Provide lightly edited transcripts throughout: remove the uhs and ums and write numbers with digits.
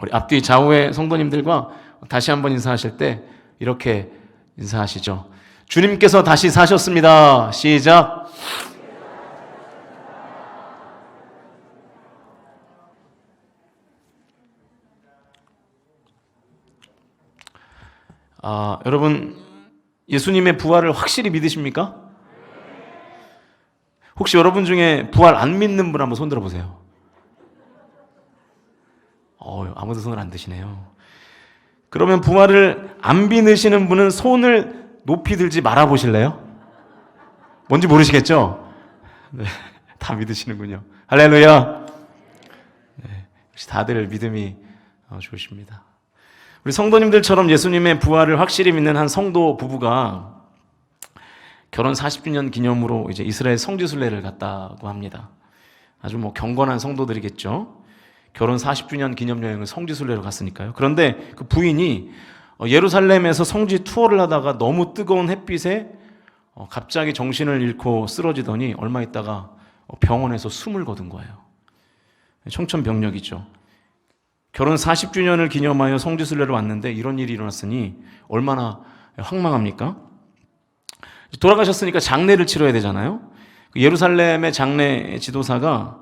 우리 앞뒤 좌우의 성도님들과 다시 한번 인사하실 때 이렇게 인사하시죠. 주님께서 다시 사셨습니다. 시작. 여러분, 예수님의 부활을 확실히 믿으십니까? 혹시 여러분 중에 부활 안 믿는 분 한번 손 들어보세요. 아무도 손을 안 드시네요. 그러면 부활을 안 믿으시는 분은 손을 높이 들지 말아 보실래요? 뭔지 모르시겠죠? 네, 다 믿으시는군요. 할렐루야. 네, 역시 다들 믿음이 좋으십니다. 우리 성도님들처럼 예수님의 부활을 확실히 믿는 한 성도 부부가 결혼 40주년 기념으로 이제 이스라엘 성지순례를 갔다고 합니다. 아주 경건한 성도들이겠죠. 결혼 40주년 기념 여행을 성지순례로 갔으니까요. 그런데 그 부인이 예루살렘에서 성지 투어를 하다가 너무 뜨거운 햇빛에 갑자기 정신을 잃고 쓰러지더니 얼마 있다가 병원에서 숨을 거둔 거예요. 청천벽력이죠. 결혼 40주년을 기념하여 성지순례를 왔는데 이런 일이 일어났으니 얼마나 황망합니까? 돌아가셨으니까 장례를 치러야 되잖아요. 예루살렘의 장례 지도사가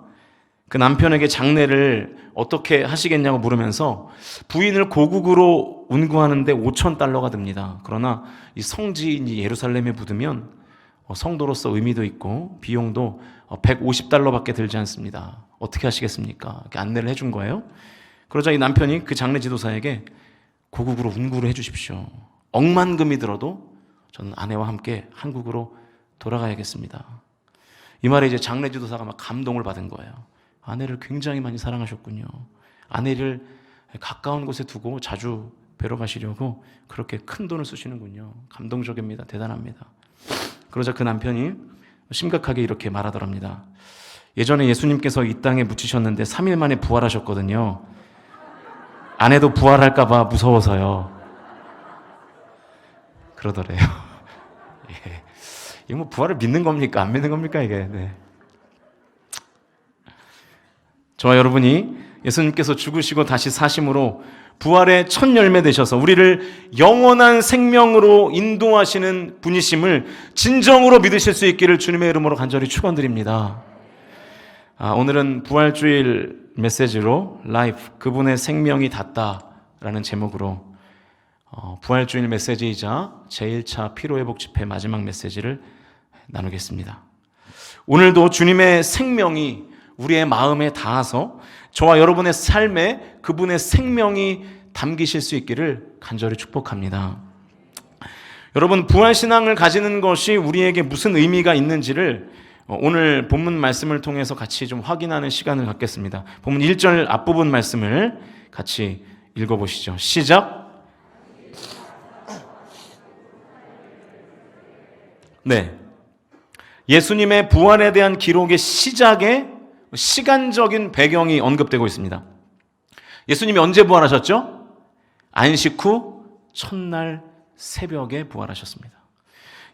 그 남편에게 장례를 어떻게 하시겠냐고 물으면서 부인을 고국으로 운구하는데 5,000달러가 듭니다. 그러나 이 성지인 예루살렘에 묻으면 성도로서 의미도 있고 비용도 150달러밖에 들지 않습니다. 어떻게 하시겠습니까? 이렇게 안내를 해준 거예요. 그러자 이 남편이 그 장례 지도사에게 고국으로 운구를 해주십시오. 억만금이 들어도 저는 아내와 함께 한국으로 돌아가야겠습니다. 이 말에 이제 장례 지도사가 막 감동을 받은 거예요. 아내를 굉장히 많이 사랑하셨군요. 아내를 가까운 곳에 두고 자주 뵈러 가시려고 그렇게 큰 돈을 쓰시는군요. 감동적입니다. 대단합니다. 그러자 그 남편이 심각하게 이렇게 말하더랍니다. 예전에 예수님께서 이 땅에 묻히셨는데 3일 만에 부활하셨거든요. 아내도 부활할까 봐 무서워서요. 그러더래요. 예. 이거 부활을 믿는 겁니까? 안 믿는 겁니까? 이게. 네. 저와 여러분이 예수님께서 죽으시고 다시 사심으로 부활의 첫 열매 되셔서 우리를 영원한 생명으로 인도하시는 분이심을 진정으로 믿으실 수 있기를 주님의 이름으로 간절히 축원드립니다. 오늘은 부활주일 메시지로 라이프, 그분의 생명이 닿다라는 제목으로 부활주일 메시지이자 제1차 피로회복 집회 마지막 메시지를 나누겠습니다. 오늘도 주님의 생명이 우리의 마음에 닿아서 저와 여러분의 삶에 그분의 생명이 담기실 수 있기를 간절히 축복합니다. 여러분, 부활신앙을 가지는 것이 우리에게 무슨 의미가 있는지를 오늘 본문 말씀을 통해서 같이 좀 확인하는 시간을 갖겠습니다. 본문 1절 앞부분 말씀을 같이 읽어보시죠. 시작. 네. 예수님의 부활에 대한 기록의 시작에 시간적인 배경이 언급되고 있습니다. 예수님이 언제 부활하셨죠? 안식 후 첫날 새벽에 부활하셨습니다.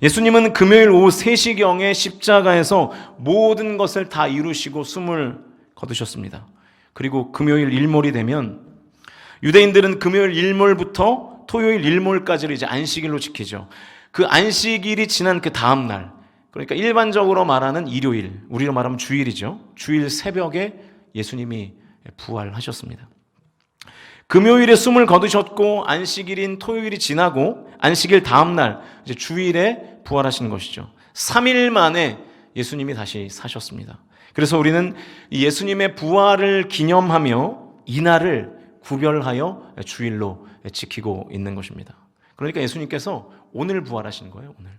예수님은 금요일 오후 3시경에 십자가에서 모든 것을 다 이루시고 숨을 거두셨습니다. 그리고 금요일 일몰이 되면 유대인들은 금요일 일몰부터 토요일 일몰까지를 이제 안식일로 지키죠. 그 안식일이 지난 그 다음 날, 그러니까 일반적으로 말하는 일요일, 우리로 말하면 주일이죠. 주일 새벽에 예수님이 부활하셨습니다. 금요일에 숨을 거두셨고 안식일인 토요일이 지나고 안식일 다음 날 이제 주일에 부활하시는 것이죠. 3일 만에 예수님이 다시 사셨습니다. 그래서 우리는 예수님의 부활을 기념하며 이날을 구별하여 주일로 지키고 있는 것입니다. 그러니까 예수님께서 오늘 부활하신 거예요. 오늘.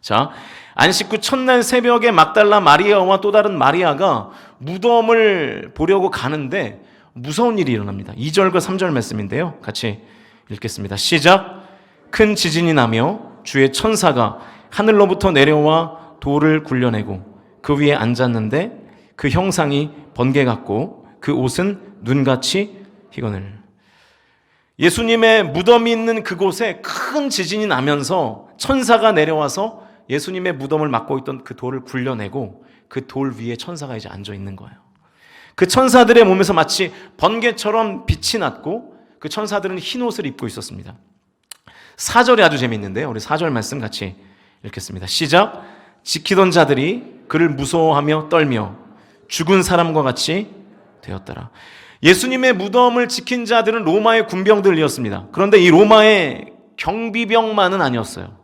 자, 안식 후 첫날 새벽에 막달라 마리아와 또 다른 마리아가 무덤을 보려고 가는데 무서운 일이 일어납니다. 2절과 3절 말씀인데요. 같이 읽겠습니다. 시작. 큰 지진이 나며 주의 천사가 하늘로부터 내려와 돌을 굴려내고 그 위에 앉았는데 그 형상이 번개 같고 그 옷은 눈같이 희거늘. 예수님의 무덤이 있는 그곳에 큰 지진이 나면서 천사가 내려와서 예수님의 무덤을 막고 있던 그 돌을 굴려내고 그 돌 위에 천사가 이제 앉아 있는 거예요. 그 천사들의 몸에서 마치 번개처럼 빛이 났고 그 천사들은 흰 옷을 입고 있었습니다. 4절이 아주 재미있는데요. 우리 4절 말씀 같이 읽겠습니다. 시작. 지키던 자들이 그를 무서워하며 떨며 죽은 사람과 같이 되었더라. 예수님의 무덤을 지킨 자들은 로마의 군병들이었습니다. 그런데 이 로마의 경비병만은 아니었어요.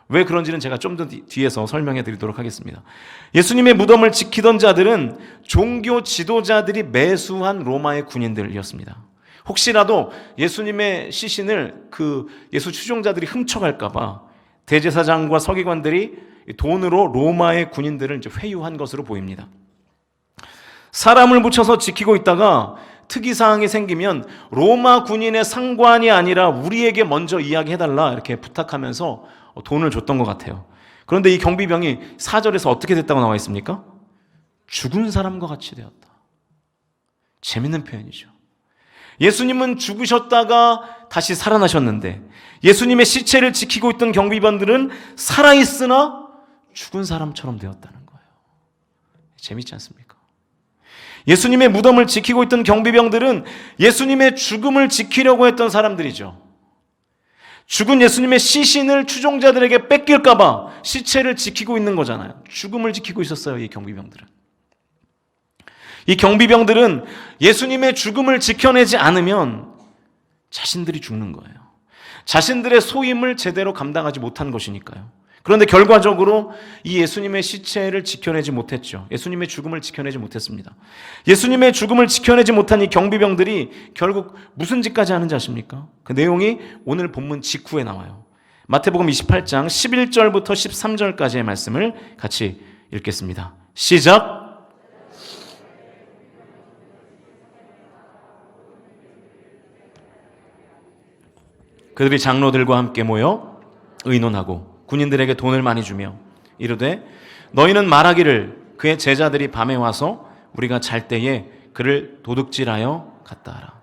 왜 그런지는 제가 좀 더 뒤에서 설명해 드리도록 하겠습니다. 예수님의 무덤을 지키던 자들은 종교 지도자들이 매수한 로마의 군인들이었습니다. 혹시라도 예수님의 시신을 그 예수 추종자들이 훔쳐갈까봐 대제사장과 서기관들이 돈으로 로마의 군인들을 이제 회유한 것으로 보입니다. 사람을 붙여서 지키고 있다가 특이사항이 생기면 로마 군인의 상관이 아니라 우리에게 먼저 이야기해달라 이렇게 부탁하면서 돈을 줬던 것 같아요. 그런데 이 경비병이 4절에서 어떻게 됐다고 나와 있습니까? 죽은 사람과 같이 되었다. 재밌는 표현이죠. 예수님은 죽으셨다가 다시 살아나셨는데 예수님의 시체를 지키고 있던 경비병들은 살아있으나 죽은 사람처럼 되었다는 거예요. 재밌지 않습니까? 예수님의 무덤을 지키고 있던 경비병들은 예수님의 죽음을 지키려고 했던 사람들이죠. 죽은 예수님의 시신을 추종자들에게 뺏길까봐 시체를 지키고 있는 거잖아요. 죽음을 지키고 있었어요, 이 경비병들은. 이 경비병들은 예수님의 죽음을 지켜내지 않으면 자신들이 죽는 거예요. 자신들의 소임을 제대로 감당하지 못한 것이니까요. 그런데 결과적으로 이 예수님의 시체를 지켜내지 못했죠. 예수님의 죽음을 지켜내지 못했습니다. 예수님의 죽음을 지켜내지 못한 이 경비병들이 결국 무슨 짓까지 하는지 아십니까? 그 내용이 오늘 본문 직후에 나와요. 마태복음 28장 11절부터 13절까지의 말씀을 같이 읽겠습니다. 시작! 그들이 장로들과 함께 모여 의논하고 군인들에게 돈을 많이 주며 이르되 너희는 말하기를 그의 제자들이 밤에 와서 우리가 잘 때에 그를 도둑질하여 갔다 하라.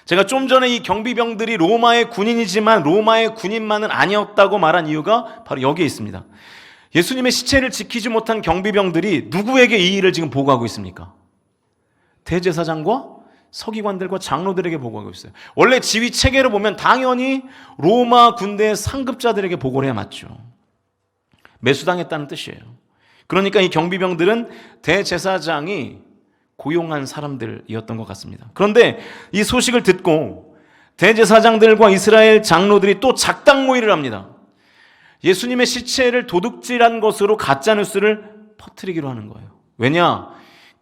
제가 좀 전에 이 경비병들이 로마의 군인이지만 로마의 군인만은 아니었다고 말한 이유가 바로 여기에 있습니다. 예수님의 시체를 지키지 못한 경비병들이 누구에게 이 일을 지금 보고하고 있습니까? 대제사장과 서기관들과 장로들에게 보고하고 있어요. 원래 지휘 체계를 보면 당연히 로마 군대의 상급자들에게 보고를 해야 맞죠. 매수당했다는 뜻이에요. 그러니까 이 경비병들은 대제사장이 고용한 사람들이었던 것 같습니다. 그런데 이 소식을 듣고 대제사장들과 이스라엘 장로들이 또 작당 모의를 합니다. 예수님의 시체를 도둑질한 것으로 가짜뉴스를 퍼뜨리기로 하는 거예요. 왜냐?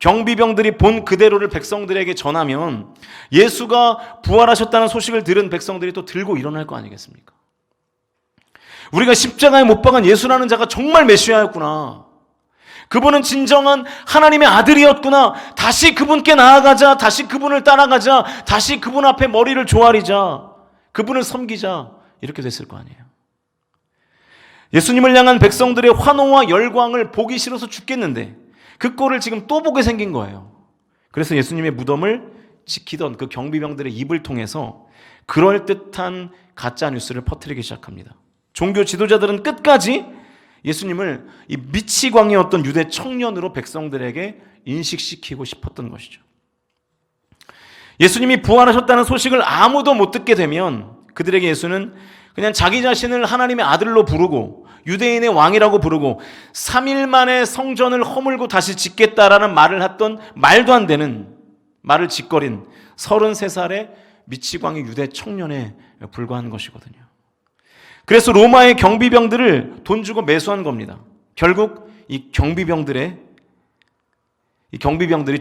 경비병들이 본 그대로를 백성들에게 전하면 예수가 부활하셨다는 소식을 들은 백성들이 또 들고 일어날 거 아니겠습니까? 우리가 십자가에 못 박은 예수라는 자가 정말 메시아였구나. 그분은 진정한 하나님의 아들이었구나. 다시 그분께 나아가자. 다시 그분을 따라가자. 다시 그분 앞에 머리를 조아리자. 그분을 섬기자. 이렇게 됐을 거 아니에요. 예수님을 향한 백성들의 환호와 열광을 보기 싫어서 죽겠는데 그 꼴을 지금 또 보게 생긴 거예요. 그래서 예수님의 무덤을 지키던 그 경비병들의 입을 통해서 그럴듯한 가짜 뉴스를 퍼뜨리기 시작합니다. 종교 지도자들은 끝까지 예수님을 이 미치광이었던 유대 청년으로 백성들에게 인식시키고 싶었던 것이죠. 예수님이 부활하셨다는 소식을 아무도 못 듣게 되면 그들에게 예수는 그냥 자기 자신을 하나님의 아들로 부르고 유대인의 왕이라고 부르고 3일 만에 성전을 허물고 다시 짓겠다라는 말을 했던 말도 안 되는 말을 짓거린 33살의 미치광이 유대 청년에 불과한 것이거든요. 그래서 로마의 경비병들을 돈 주고 매수한 겁니다. 결국 이 경비병들이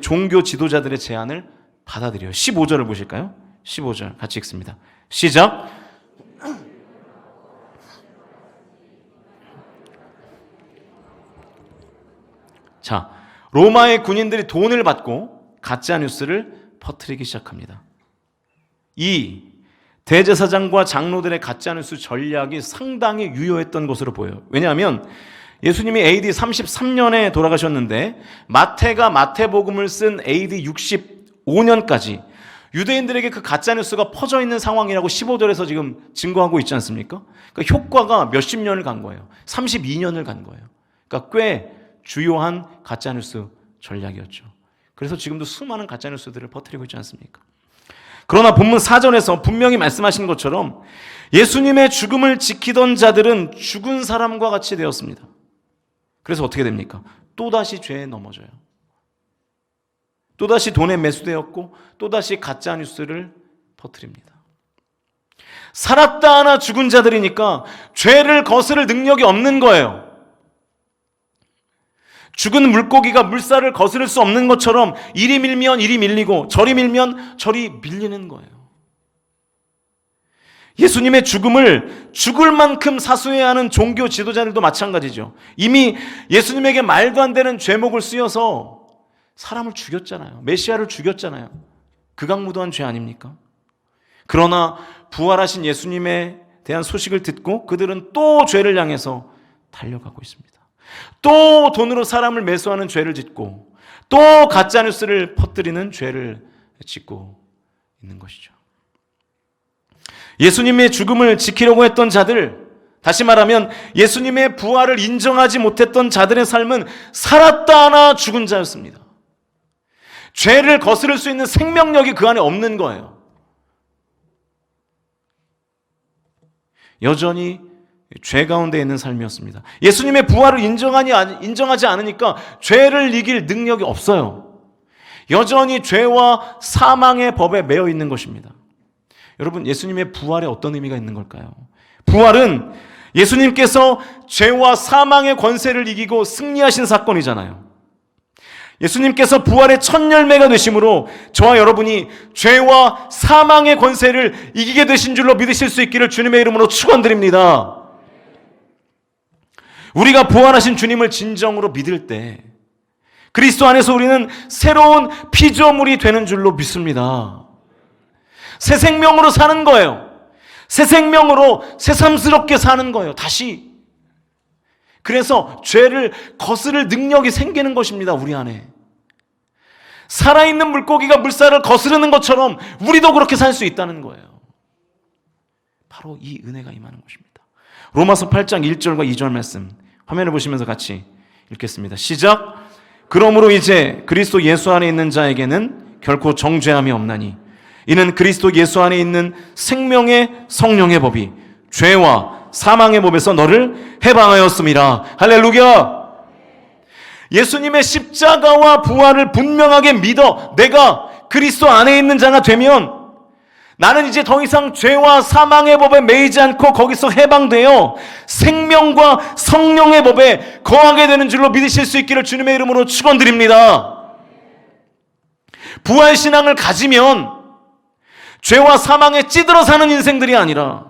종교 지도자들의 제안을 받아들여요. 15절을 보실까요? 15절 같이 읽습니다. 시작! 자, 로마의 군인들이 돈을 받고 가짜 뉴스를 퍼뜨리기 시작합니다. 이 대제사장과 장로들의 가짜 뉴스 전략이 상당히 유효했던 것으로 보여요. 왜냐하면 예수님이 AD 33년에 돌아가셨는데 마태가 마태복음을 쓴 AD 65년까지 유대인들에게 그 가짜 뉴스가 퍼져 있는 상황이라고 15절에서 지금 증거하고 있지 않습니까? 그러니까 효과가 몇십 년을 간 거예요. 32년을 간 거예요. 그러니까 꽤 주요한 가짜뉴스 전략이었죠. 그래서 지금도 수많은 가짜뉴스들을 퍼뜨리고 있지 않습니까? 그러나 본문 4절에서 분명히 말씀하신 것처럼 예수님의 죽음을 지키던 자들은 죽은 사람과 같이 되었습니다. 그래서 어떻게 됩니까? 또다시 죄에 넘어져요. 또다시 돈에 매수되었고 또다시 가짜뉴스를 퍼뜨립니다. 살았다 하나 죽은 자들이니까 죄를 거스를 능력이 없는 거예요. 죽은 물고기가 물살을 거스를 수 없는 것처럼 이리 밀면 이리 밀리고 저리 밀면 저리 밀리는 거예요. 예수님의 죽음을 죽을 만큼 사수해야 하는 종교 지도자들도 마찬가지죠. 이미 예수님에게 말도 안 되는 죄목을 쓰여서 사람을 죽였잖아요. 메시아를 죽였잖아요. 극악무도한 죄 아닙니까? 그러나 부활하신 예수님에 대한 소식을 듣고 그들은 또 죄를 향해서 달려가고 있습니다. 또 돈으로 사람을 매수하는 죄를 짓고 또 가짜뉴스를 퍼뜨리는 죄를 짓고 있는 것이죠. 예수님의 죽음을 지키려고 했던 자들, 다시 말하면 예수님의 부활을 인정하지 못했던 자들의 삶은 살았다 하나 죽은 자였습니다. 죄를 거스를 수 있는 생명력이 그 안에 없는 거예요. 여전히 죄 가운데 있는 삶이었습니다. 예수님의 부활을 인정하지 않으니까 죄를 이길 능력이 없어요. 여전히 죄와 사망의 법에 매여 있는 것입니다. 여러분, 예수님의 부활에 어떤 의미가 있는 걸까요? 부활은 예수님께서 죄와 사망의 권세를 이기고 승리하신 사건이잖아요. 예수님께서 부활의 첫 열매가 되심으로 저와 여러분이 죄와 사망의 권세를 이기게 되신 줄로 믿으실 수 있기를 주님의 이름으로 축원드립니다. 우리가 부활하신 주님을 진정으로 믿을 때 그리스도 안에서 우리는 새로운 피조물이 되는 줄로 믿습니다. 새 생명으로 사는 거예요. 새 생명으로 새삼스럽게 사는 거예요. 다시. 그래서 죄를 거스를 능력이 생기는 것입니다. 우리 안에. 살아있는 물고기가 물살을 거스르는 것처럼 우리도 그렇게 살 수 있다는 거예요. 바로 이 은혜가 임하는 것입니다. 로마서 8장 1절과 2절 말씀 화면을 보시면서 같이 읽겠습니다. 시작. 그러므로 이제 그리스도 예수 안에 있는 자에게는 결코 정죄함이 없나니 이는 그리스도 예수 안에 있는 생명의 성령의 법이 죄와 사망의 법에서 너를 해방하였음이라. 할렐루야. 예수님의 십자가와 부활을 분명하게 믿어 내가 그리스도 안에 있는 자가 되면 나는 이제 더 이상 죄와 사망의 법에 매이지 않고 거기서 해방되어 생명과 성령의 법에 거하게 되는 줄로 믿으실 수 있기를 주님의 이름으로 축원드립니다. 부활신앙을 가지면 죄와 사망에 찌들어 사는 인생들이 아니라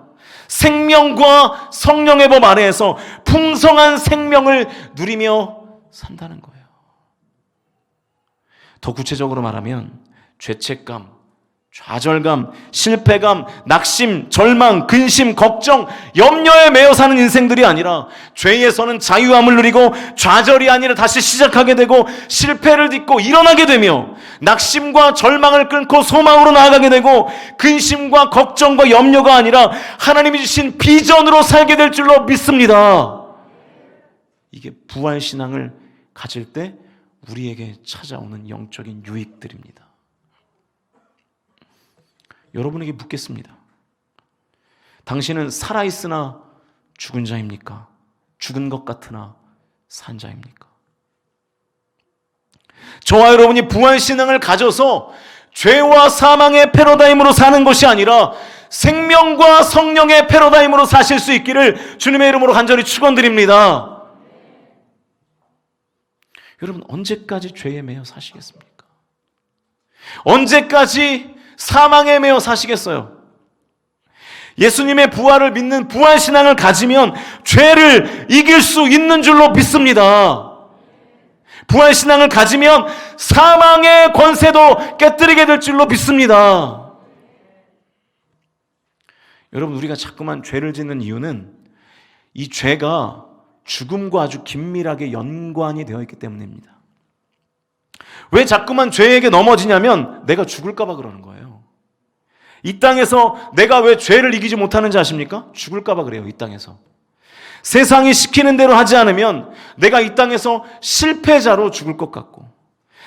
생명과 성령의 법 아래에서 풍성한 생명을 누리며 산다는 거예요. 더 구체적으로 말하면 죄책감, 좌절감, 실패감, 낙심, 절망, 근심, 걱정, 염려에 매여 사는 인생들이 아니라 죄에서는 자유함을 누리고 좌절이 아니라 다시 시작하게 되고 실패를 딛고 일어나게 되며 낙심과 절망을 끊고 소망으로 나아가게 되고 근심과 걱정과 염려가 아니라 하나님이 주신 비전으로 살게 될 줄로 믿습니다. 이게 부활신앙을 가질 때 우리에게 찾아오는 영적인 유익들입니다. 여러분에게 묻겠습니다. 당신은 살아있으나 죽은 자입니까? 죽은 것 같으나 산 자입니까? 저와 여러분이 부활신앙을 가져서 죄와 사망의 패러다임으로 사는 것이 아니라 생명과 성령의 패러다임으로 사실 수 있기를 주님의 이름으로 간절히 축원드립니다. 여러분, 언제까지 죄에 매여 사시겠습니까? 언제까지 사망에 매여 사시겠어요? 예수님의 부활을 믿는 부활신앙을 가지면 죄를 이길 수 있는 줄로 믿습니다. 부활신앙을 가지면 사망의 권세도 깨뜨리게 될 줄로 믿습니다. 여러분, 우리가 자꾸만 죄를 짓는 이유는 이 죄가 죽음과 아주 긴밀하게 연관이 되어 있기 때문입니다. 왜 자꾸만 죄에게 넘어지냐면 내가 죽을까 봐 그러는 거예요. 이 땅에서 내가 왜 죄를 이기지 못하는지 아십니까? 죽을까 봐 그래요. 이 땅에서. 세상이 시키는 대로 하지 않으면 내가 이 땅에서 실패자로 죽을 것 같고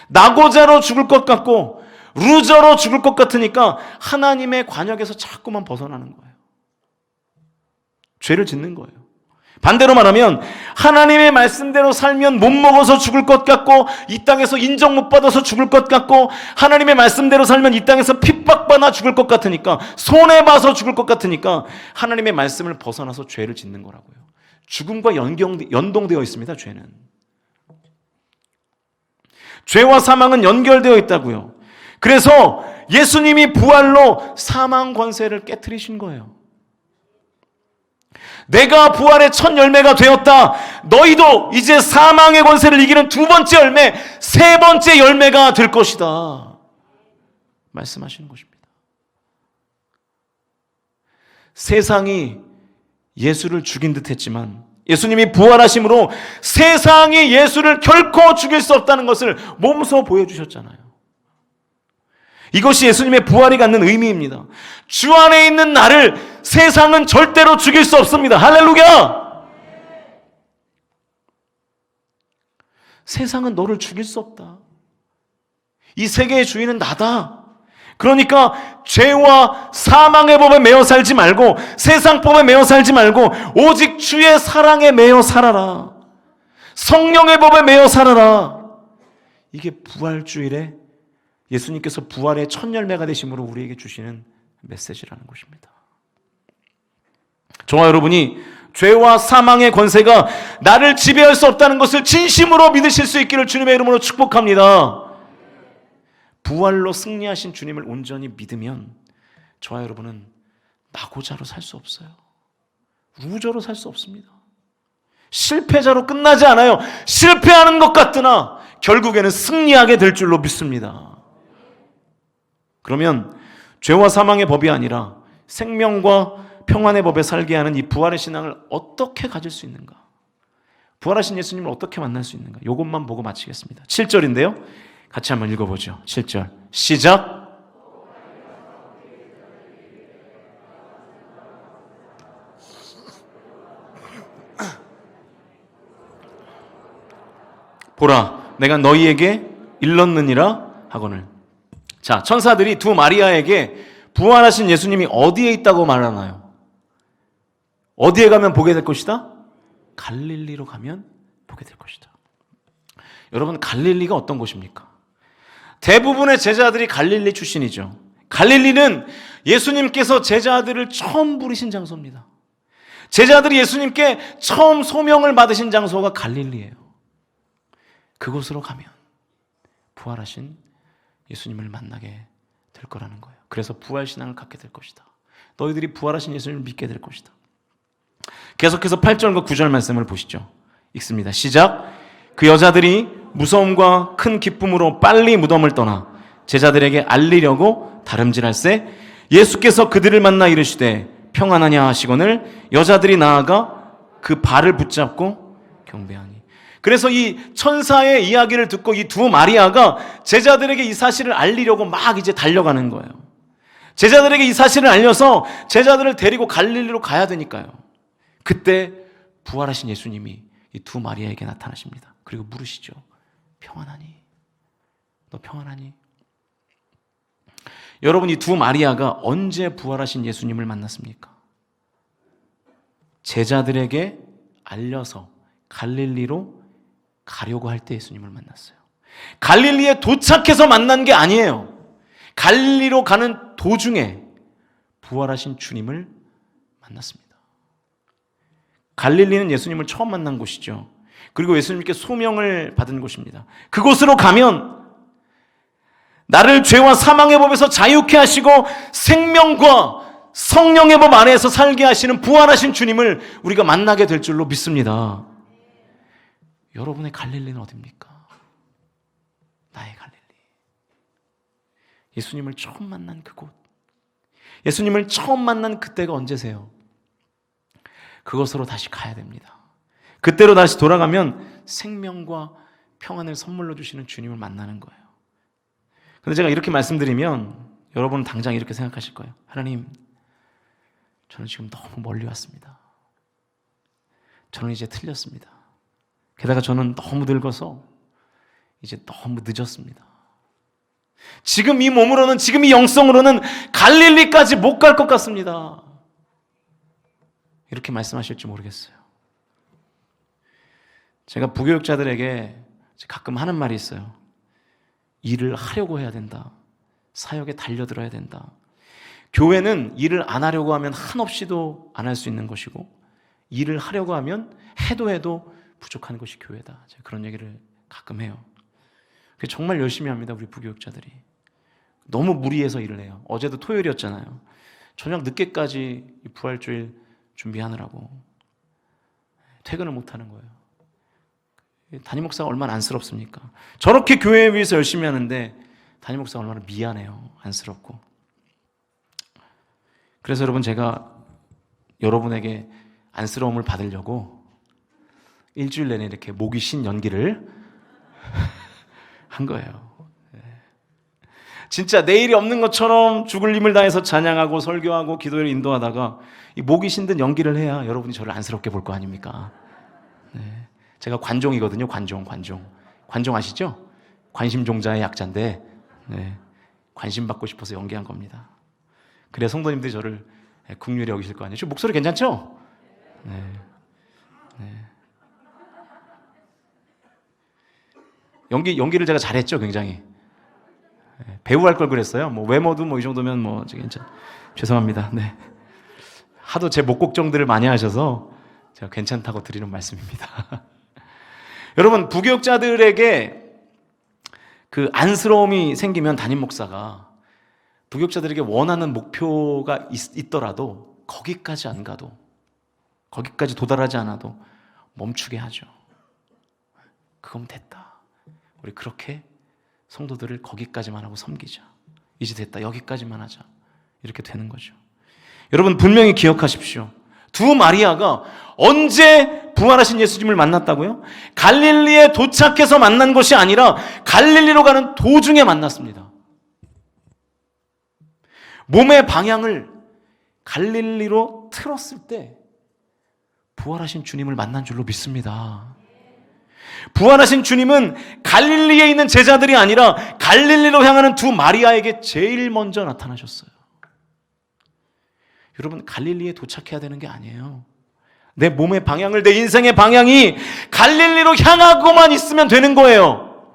낙오자로 죽을 것 같고 루저로 죽을 것 같으니까 하나님의 관역에서 자꾸만 벗어나는 거예요. 죄를 짓는 거예요. 반대로 말하면 하나님의 말씀대로 살면 못 먹어서 죽을 것 같고 이 땅에서 인정 못 받아서 죽을 것 같고 하나님의 말씀대로 살면 이 땅에서 핍박받아 죽을 것 같으니까 손해봐서 죽을 것 같으니까 하나님의 말씀을 벗어나서 죄를 짓는 거라고요. 죽음과 연동되어 있습니다. 죄는. 죄와 사망은 연결되어 있다고요. 그래서 예수님이 부활로 사망 권세를 깨트리신 거예요. 내가 부활의 첫 열매가 되었다. 너희도 이제 사망의 권세를 이기는 두 번째 열매, 세 번째 열매가 될 것이다. 말씀하시는 것입니다. 세상이 예수를 죽인 듯 했지만 예수님이 부활하심으로 세상이 예수를 결코 죽일 수 없다는 것을 몸소 보여주셨잖아요. 이것이 예수님의 부활이 갖는 의미입니다. 주 안에 있는 나를 세상은 절대로 죽일 수 없습니다. 할렐루야! 세상은 너를 죽일 수 없다. 이 세계의 주인은 나다. 그러니까 죄와 사망의 법에 매여 살지 말고 세상 법에 매여 살지 말고 오직 주의 사랑에 매여 살아라. 성령의 법에 매여 살아라. 이게 부활주일에 예수님께서 부활의 첫 열매가 되심으로 우리에게 주시는 메시지라는 것입니다. 저와 여러분이 죄와 사망의 권세가 나를 지배할 수 없다는 것을 진심으로 믿으실 수 있기를 주님의 이름으로 축복합니다. 부활로 승리하신 주님을 온전히 믿으면 저와 여러분은 낙오자로 살 수 없어요. 루저로 살 수 없습니다. 실패자로 끝나지 않아요. 실패하는 것 같으나 결국에는 승리하게 될 줄로 믿습니다. 그러면 죄와 사망의 법이 아니라 생명과 평안의 법에 살게 하는 이 부활의 신앙을 어떻게 가질 수 있는가? 부활하신 예수님을 어떻게 만날 수 있는가? 이것만 보고 마치겠습니다. 7절인데요. 같이 한번 읽어보죠. 7절 시작. 보라, 내가 너희에게 일렀느니라 하거늘. 자, 천사들이 두 마리아에게 부활하신 예수님이 어디에 있다고 말하나요? 어디에 가면 보게 될 것이다? 갈릴리로 가면 보게 될 것이다. 여러분, 갈릴리가 어떤 곳입니까? 대부분의 제자들이 갈릴리 출신이죠. 갈릴리는 예수님께서 제자들을 처음 부르신 장소입니다. 제자들이 예수님께 처음 소명을 받으신 장소가 갈릴리예요. 그곳으로 가면 부활하신 예수님을 만나게 될 거라는 거예요. 그래서 부활신앙을 갖게 될 것이다. 너희들이 부활하신 예수님을 믿게 될 것이다. 계속해서 8절과 9절 말씀을 보시죠. 읽습니다. 시작. 그 여자들이 무서움과 큰 기쁨으로 빨리 무덤을 떠나 제자들에게 알리려고 다름질할세 예수께서 그들을 만나 이르시되 평안하냐 하시거늘 여자들이 나아가 그 발을 붙잡고 경배하니. 그래서 이 천사의 이야기를 듣고 이 두 마리아가 제자들에게 이 사실을 알리려고 막 이제 달려가는 거예요. 제자들에게 이 사실을 알려서 제자들을 데리고 갈릴리로 가야 되니까요. 그때 부활하신 예수님이 이 두 마리아에게 나타나십니다. 그리고 물으시죠. 평안하니? 너 평안하니? 여러분, 이 두 마리아가 언제 부활하신 예수님을 만났습니까? 제자들에게 알려서 갈릴리로 가려고 할 때 예수님을 만났어요. 갈릴리에 도착해서 만난 게 아니에요. 갈릴리로 가는 도중에 부활하신 주님을 만났습니다. 갈릴리는 예수님을 처음 만난 곳이죠. 그리고 예수님께 소명을 받은 곳입니다. 그곳으로 가면 나를 죄와 사망의 법에서 자유케 하시고 생명과 성령의 법 안에서 살게 하시는 부활하신 주님을 우리가 만나게 될 줄로 믿습니다. 여러분의 갈릴리는 어디입니까? 나의 갈릴리. 예수님을 처음 만난 그곳. 예수님을 처음 만난 그때가 언제세요? 그것으로 다시 가야 됩니다. 그때로 다시 돌아가면 생명과 평안을 선물로 주시는 주님을 만나는 거예요. 근데 제가 이렇게 말씀드리면 여러분은 당장 이렇게 생각하실 거예요. 하나님, 저는 지금 너무 멀리 왔습니다. 저는 이제 틀렸습니다. 게다가 저는 너무 늙어서 이제 너무 늦었습니다. 지금 이 몸으로는, 지금 이 영성으로는 갈릴리까지 못 갈 것 같습니다. 이렇게 말씀하실지 모르겠어요. 제가 부교육자들에게 가끔 하는 말이 있어요. 일을 하려고 해야 된다. 사역에 달려들어야 된다. 교회는 일을 안 하려고 하면 한없이도 안 할 수 있는 것이고, 일을 하려고 하면 해도 부족한 것이 교회다. 제가 그런 얘기를 가끔 해요. 정말 열심히 합니다, 우리 부교육자들이. 너무 무리해서 일을 해요. 어제도 토요일이었잖아요. 저녁 늦게까지 부활주일 준비하느라고 퇴근을 못하는 거예요. 담임 목사가 얼마나 안쓰럽습니까? 저렇게 교회에 위해서 열심히 하는데 담임 목사가 얼마나 미안해요. 안쓰럽고. 그래서 여러분, 제가 여러분에게 안쓰러움을 받으려고 일주일 내내 이렇게 목이 쉰 연기를 한 거예요. 진짜 내일이 없는 것처럼 죽을 힘을 다해서 찬양하고 설교하고 기도를 인도하다가 이 목이 신든 연기를 해야 여러분이 저를 안쓰럽게 볼 거 아닙니까? 네. 제가 관종이거든요. 관종 아시죠? 관심종자의 약자인데, 네. 관심 받고 싶어서 연기한 겁니다. 그래야 성도님들이 저를 긍휼히 여기실 거 아니에요? 목소리 괜찮죠? 네. 네. 연기를 제가 잘했죠, 굉장히. 배우 할 걸 그랬어요. 외모도 이 정도면 괜찮. 죄송합니다. 네. 하도 제 목 걱정들을 많이 하셔서 제가 괜찮다고 드리는 말씀입니다. 여러분, 부교육자들에게 그 안쓰러움이 생기면 담임 목사가 부교육자들에게 원하는 목표가 있더라도 거기까지 안 가도, 거기까지 도달하지 않아도 멈추게 하죠. 그건 됐다. 우리 그렇게 성도들을 거기까지만 하고 섬기자. 이제 됐다. 여기까지만 하자. 이렇게 되는 거죠. 여러분, 분명히 기억하십시오. 두 마리아가 언제 부활하신 예수님을 만났다고요? 갈릴리에 도착해서 만난 것이 아니라 갈릴리로 가는 도중에 만났습니다. 몸의 방향을 갈릴리로 틀었을 때 부활하신 주님을 만난 줄로 믿습니다. 부활하신 주님은 갈릴리에 있는 제자들이 아니라 갈릴리로 향하는 두 마리아에게 제일 먼저 나타나셨어요. 여러분, 갈릴리에 도착해야 되는 게 아니에요. 내 몸의 방향을, 내 인생의 방향이 갈릴리로 향하고만 있으면 되는 거예요.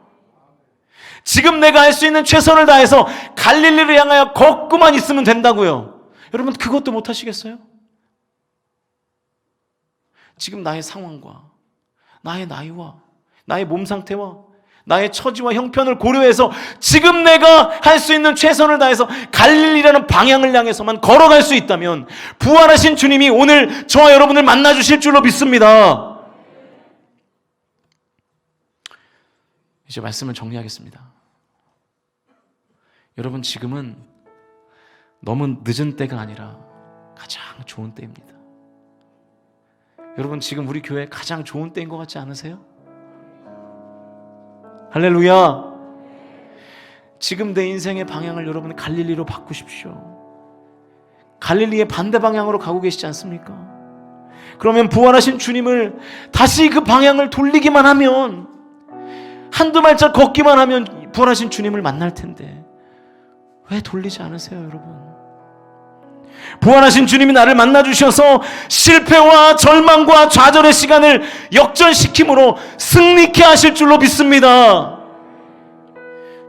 지금 내가 할 수 있는 최선을 다해서 갈릴리를 향하여 걷고만 있으면 된다고요. 여러분, 그것도 못 하시겠어요? 지금 나의 상황과 나의 나이와 나의 몸 상태와 나의 처지와 형편을 고려해서 지금 내가 할 수 있는 최선을 다해서 갈릴리라는 방향을 향해서만 걸어갈 수 있다면 부활하신 주님이 오늘 저와 여러분을 만나주실 줄로 믿습니다. 이제 말씀을 정리하겠습니다. 여러분, 지금은 너무 늦은 때가 아니라 가장 좋은 때입니다. 여러분, 지금 우리 교회 가장 좋은 때인 것 같지 않으세요? 할렐루야. 지금 내 인생의 방향을 여러분 갈릴리로 바꾸십시오. 갈릴리의 반대 방향으로 가고 계시지 않습니까? 그러면 부활하신 주님을 다시 그 방향을 돌리기만 하면, 한두 발짝 걷기만 하면 부활하신 주님을 만날 텐데 왜 돌리지 않으세요, 여러분? 부활하신 주님이 나를 만나주셔서 실패와 절망과 좌절의 시간을 역전시킴으로 승리케 하실 줄로 믿습니다.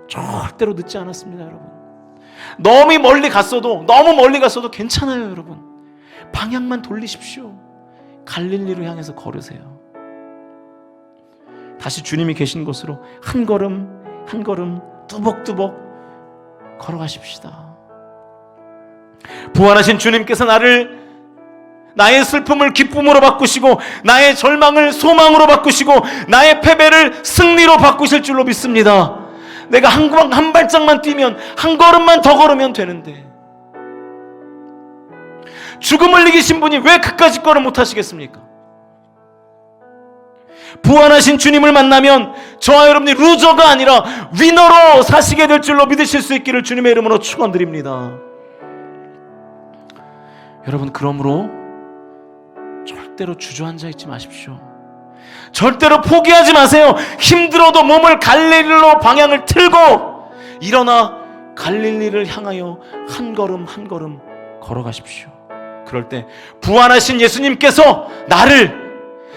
절대로 늦지 않았습니다, 여러분. 너무 멀리 갔어도 괜찮아요, 여러분. 방향만 돌리십시오. 갈릴리로 향해서 걸으세요. 다시 주님이 계신 곳으로 한 걸음 한 걸음 뚜벅뚜벅 걸어가십시다. 부활하신 주님께서 나의 슬픔을 기쁨으로 바꾸시고 나의 절망을 소망으로 바꾸시고 나의 패배를 승리로 바꾸실 줄로 믿습니다. 내가 한 발짝만 뛰면, 한 걸음만 더 걸으면 되는데 죽음을 이기신 분이 왜 그까짓 걸음 못하시겠습니까? 부활하신 주님을 만나면 저와 여러분이 루저가 아니라 위너로 사시게 될 줄로 믿으실 수 있기를 주님의 이름으로 축원드립니다. 여러분, 그러므로 절대로 주저앉아 있지 마십시오. 절대로 포기하지 마세요. 힘들어도 몸을 갈릴리로 방향을 틀고 일어나 갈릴리를 향하여 한 걸음 한 걸음 걸어가십시오. 그럴 때 부활하신 예수님께서 나를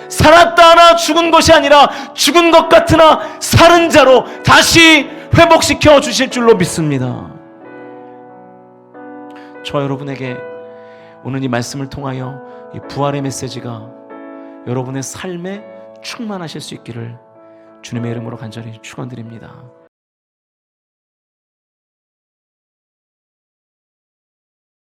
살았다 하나 죽은 것이 아니라 죽은 것 같으나 살은 자로 다시 회복시켜 주실 줄로 믿습니다. 저 여러분에게 오늘 이 말씀을 통하여 이 부활의 메시지가 여러분의 삶에 충만하실 수 있기를 주님의 이름으로 간절히 축원드립니다.